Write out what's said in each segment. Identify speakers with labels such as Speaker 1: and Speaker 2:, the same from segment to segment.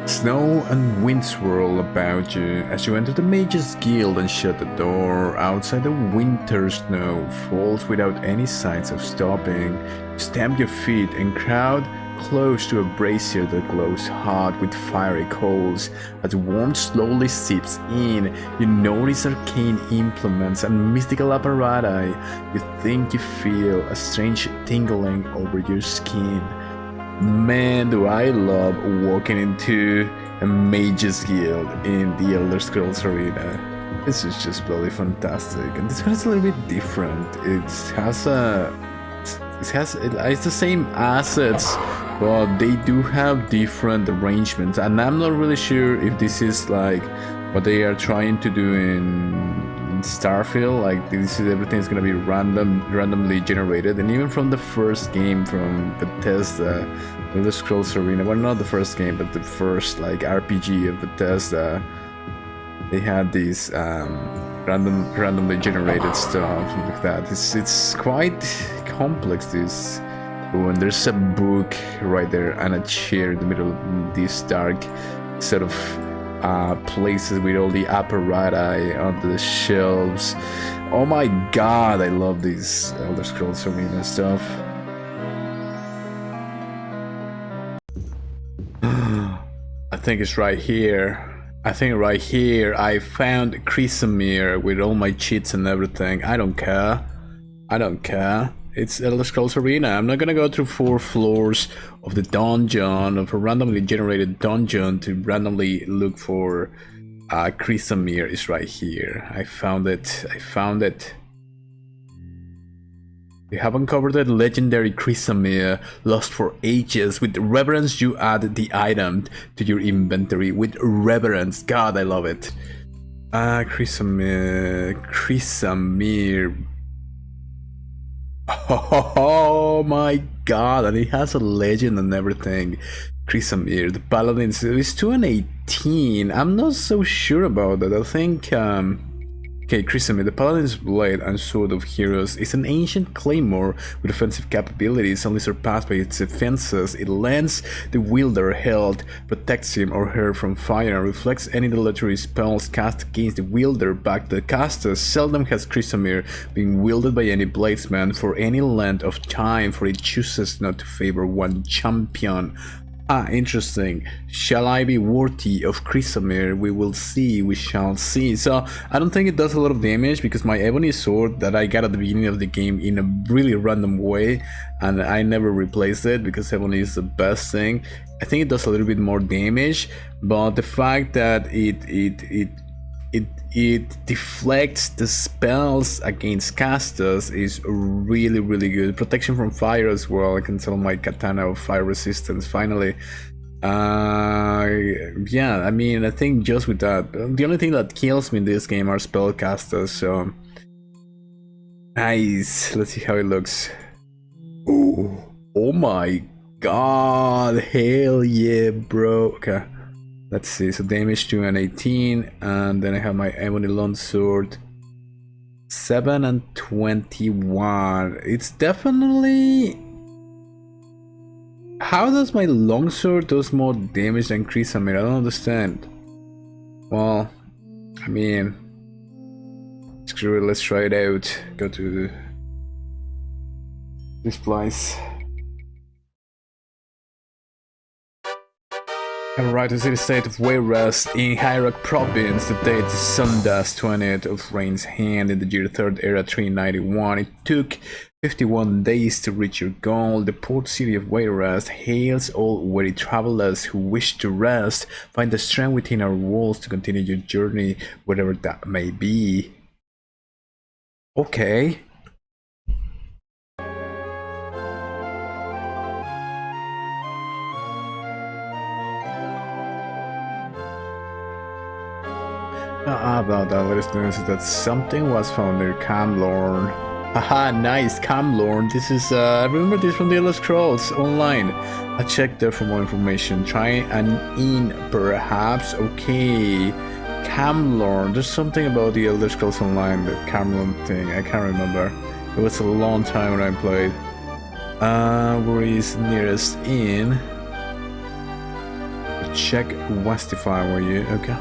Speaker 1: Snow and wind swirl about you as you enter the Mage's Guild and shut the door. Outside, the winter snow falls without any signs of stopping. You stamp your feet and crowd close to a brazier that glows hot with fiery coals. As warmth slowly seeps in, you notice arcane implements and mystical apparatus. You think you feel a strange tingling over your skin. Man, do I love walking into a Mage's Guild in the Elder Scrolls Arena. This is just bloody fantastic, and this one is a little bit different. It's the same assets, but they do have different arrangements, and I'm not really sure if this is like what they are trying to do in Starfield. Like, this is everything is gonna be randomly generated, and even from the first game from Bethesda, Elder Scrolls Arena, well, not the first game, but the first like RPG of Bethesda, they had these randomly generated stuff like that. It's quite complex, this. Oh, and there's a book right there and a chair in the middle of this dark set of places with all the apparatus on the shelves. Oh my god, I love these Elder Scrolls Arena stuff. I think it's right here. I think right here I found Chrysamere with all my cheats and everything. I don't care. I don't care. It's Elder Scrolls Arena. I'm not gonna go through 4 floors of the dungeon, of a randomly generated dungeon, to randomly look for Chrysamere. Is right here. I found it. I found it. We have uncovered the legendary Chrysamere, lost for ages. With reverence, you add the item to your inventory. With reverence. God, I love it. Chrysamere. Chrysamere. Oh my god, and it has a legend and everything. Chrysamere, the paladins, it's 218. I'm not so sure about that. I think okay, Chrysamere, the paladin's blade and sword of heroes, is an ancient claymore with offensive capabilities only surpassed by its defenses. It lends the wielder health, protects him or her from fire, and reflects any dilatory spells cast against the wielder back to the caster. Seldom has Chrysamere been wielded by any bladesman for any length of time, for it chooses not to favor one champion. Interesting. Shall I be worthy of Chrysamere? We will see, we shall see. So, I don't think it does a lot of damage, because my ebony sword that I got at the beginning of the game in a really random way, and I never replaced it because ebony is the best thing. I think it does a little bit more damage, but the fact that it deflects the spells against casters is really good. Protection from fire as well. I can tell my katana of fire resistance finally. Yeah, I mean, I think just with that, the only thing that kills me in this game are spellcasters. So nice. Let's see how it looks. Oh my god, hell yeah, bro. Okay, let's see. So damage 2 and 18, and then I have my ebony longsword 7 and 21. It's definitely. How does my longsword does more damage than Chrysamere? I don't understand. Well, I mean, screw it. Let's try it out. Go to this place. Alright, to see the state of Wayrest in Hyrok Province. The date is Sundas 20th of Rain's Hand in the year 3rd era 391. It took 51 days to reach your goal. The port city of Wayrest hails all weary travelers who wish to rest. Find the strength within our walls to continue your journey, whatever that may be. Okay. About that, let us know that something was found near Camlorn. Haha, nice, Camlorn. This is, I remember this from the Elder Scrolls Online. I checked there for more information. Try an inn, perhaps. Okay. Camlorn. There's something about the Elder Scrolls Online, the Camlorn thing. I can't remember. It was a long time when I played. Where is nearest inn? check Westify, were you? Okay.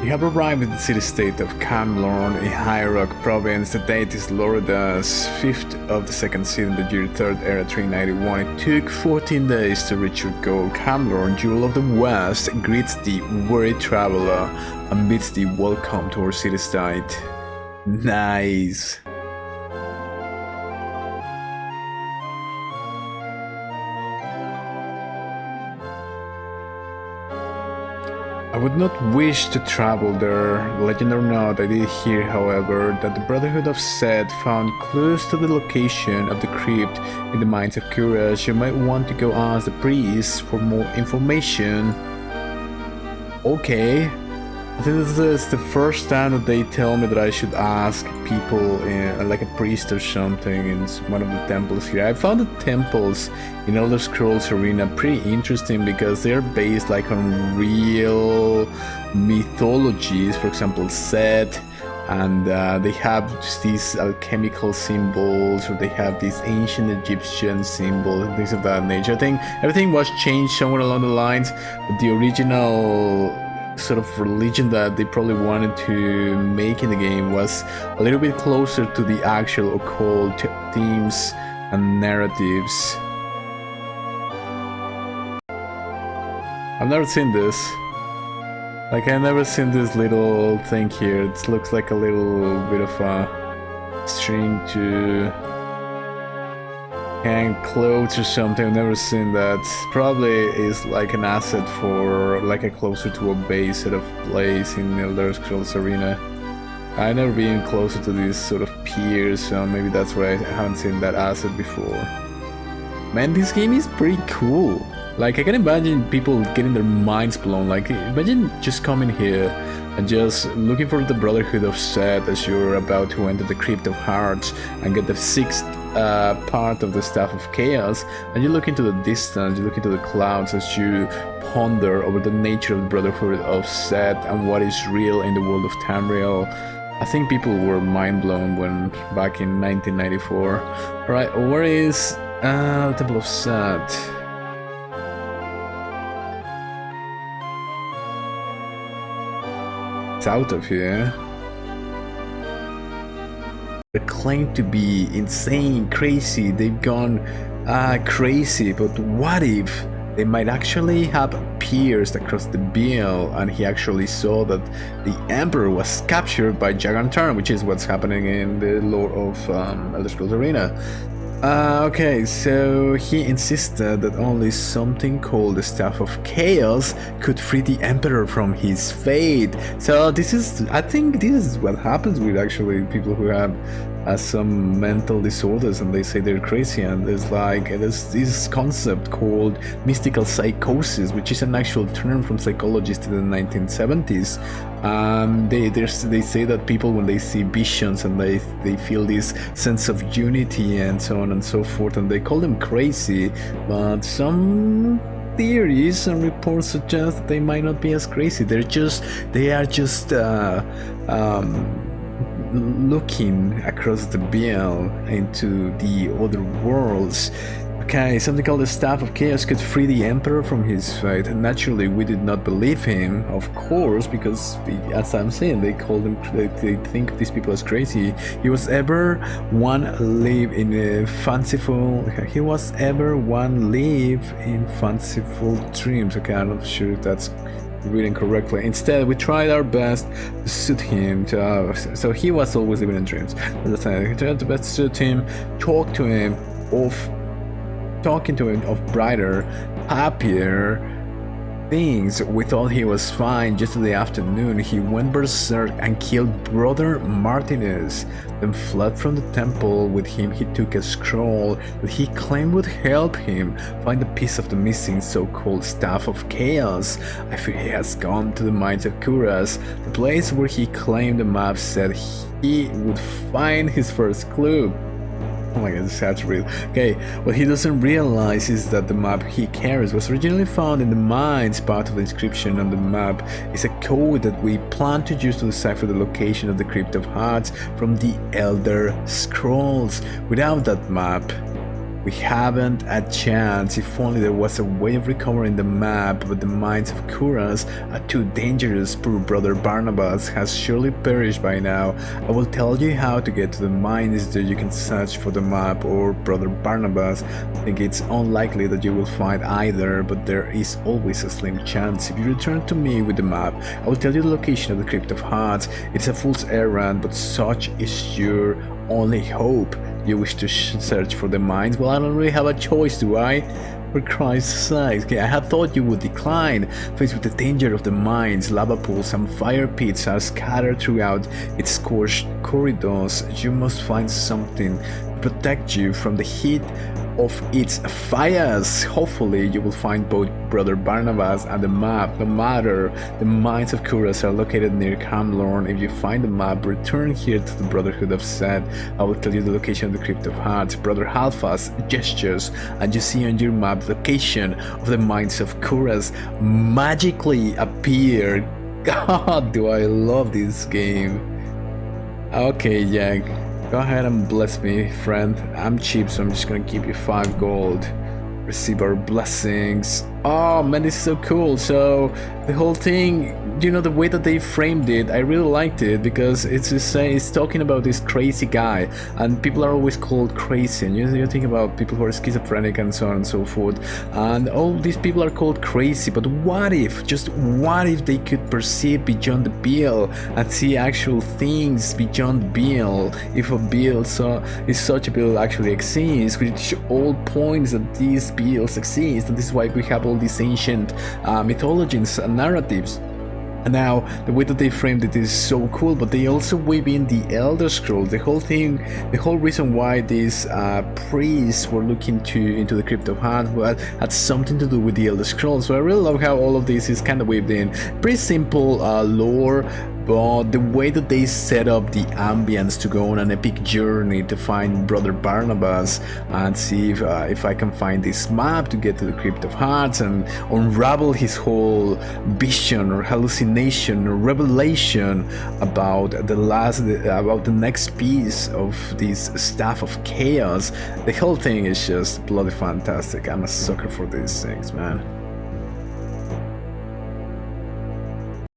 Speaker 1: You have arrived in the city-state of Camlorn in High Rock Province. The date is Lorida's 5th of the 2nd season, the year 3rd era 391. It took 14 days to reach your goal. Camlorn, Jewel of the West, greets the weary traveler and bids thee welcome to our city-state. Nice. I would not wish to travel there. Legend or not, I did hear, however, that the Brotherhood of Seth found clues to the location of the crypt in the mines of Kuras. You might want to go ask the priest for more information. Okay. I think this is the first time that they tell me that I should ask people, like a priest or something, in one of the temples here. I found the temples in Elder Scrolls Arena pretty interesting because they're based like on real mythologies. For example, Seth, and they have these alchemical symbols, or they have these ancient Egyptian symbols and things of that nature. I think everything was changed somewhere along the lines, but the original sort of religion that they probably wanted to make in the game was a little bit closer to the actual occult themes and narratives. I've never seen this. Like, I've never seen this little thing here. It looks like a little bit of a string to hang clothes or something. I've never seen that. Probably is like an asset for like a closer to a base sort of place in Elder Scrolls Arena. I've never been closer to these sort of piers, so maybe that's why I haven't seen that asset before. Man, this game is pretty cool. Like, I can imagine people getting their minds blown. Like, imagine just coming here and just looking for the Brotherhood of Seth as you're about to enter the Crypt of Hearts and get the 6th part of the Staff of Chaos, and you look into the distance, you look into the clouds as you ponder over the nature of the Brotherhood of Seth and what is real in the world of Tamriel. I think people were mind blown when back in 1994. Alright, where is the Temple of Seth? It's out of here. They're claimed to be insane, crazy. They've gone crazy, but what if they might actually have pierced across the Baal and he actually saw that the Emperor was captured by Jagantarn, which is what's happening in the lore of Elder Scrolls Arena. Okay, so he insisted that only something called the Staff of Chaos could free the Emperor from his fate. So this is, I think this is what happens with actually people who have some mental disorders and they say they're crazy, and there's like this concept called mystical psychosis, which is an actual term from psychologists in the 1970s. They say that people, when they see visions and they feel this sense of unity and so on and so forth, and they call them crazy, but some theories and reports suggest that they might not be as crazy. They are just looking across the Baal into the other worlds. Okay, something called the Staff of Chaos could free the Emperor from his fate, and naturally we did not believe him, of course, because as I'm saying, they call them, they think these people as crazy. He was ever one live in fanciful dreams. Okay, I'm not sure if that's reading correctly. Instead, we tried our best to suit him. So he was always living in dreams. We tried to best suit him, talking to him of brighter, happier things. We thought he was fine. Yesterday afternoon, he went berserk and killed Brother Martinez, then fled from the temple. With him, he took a scroll that he claimed would help him find a piece of the missing so-called Staff of Chaos. I fear he has gone to the mines of Kuras, the place where he claimed the map said he would find his first clue. Oh my god, this sounds real. Okay, what he doesn't realize is that the map he carries was originally found in the mines. Part of the inscription on the map is a code that we plan to use to decipher the location of the Crypt of Hearts from the Elder Scrolls. Without that map, We haven't a chance. If only there was a way of recovering the map, but the mines of Kuras are too dangerous. Poor brother Barnabas has surely perished by now. I will tell you how to get to the mines so you can search for the map or brother Barnabas. I think it's unlikely that you will find either, but there is always a slim chance. If you return to me with the map, I will tell you the location of the Crypt of Hearts. It's a fool's errand, but such is your only hope. You wish to search for the mines? Well, I don't really have a choice, do I? For Christ's sake, okay, I had thought you would decline. Faced with the danger of the mines, lava pools and fire pits are scattered throughout its scorched corridors. You must find something to protect you from the heat of its fires. Hopefully you will find both brother Barnabas and the map. No matter, the mines of Kuras are located near Camlorn. If you find the map, return here to the Brotherhood of Seth. I will tell you the location of the Crypt of Hearts. Brother Halfas gestures, and you see on your map the location of the mines of Kuras magically appear. God, do I love this game. Okay, yeah. Go ahead and bless me, friend. I'm cheap, so I'm just gonna give you 5 gold. Receive our blessings. Oh man, this is so cool. So the whole thing, you know, the way that they framed it, I really liked it, because it's talking about this crazy guy, and people are always called crazy, and you think about people who are schizophrenic and so on and so forth, and all these people are called crazy. But what if, just what if they could perceive beyond the Baal and see actual things beyond Baal? If a Baal is such a Baal actually exists, which all points that these Baals exist, and this is why we have all these ancient mythologies and narratives. And now the way that they framed it is so cool, but they also weave in the Elder Scrolls. The whole thing, the whole reason why these priests were looking into the Crypt of Hearts had something to do with the Elder Scrolls. So I really love how all of this is kind of weaved in. Pretty simple lore, but the way that they set up the ambience to go on an epic journey to find brother Barnabas and see if I can find this map to get to the Crypt of Hearts and unravel his whole vision or hallucination or revelation about the next piece of this Staff of Chaos. The whole thing is just bloody fantastic. I'm a sucker for these things, man.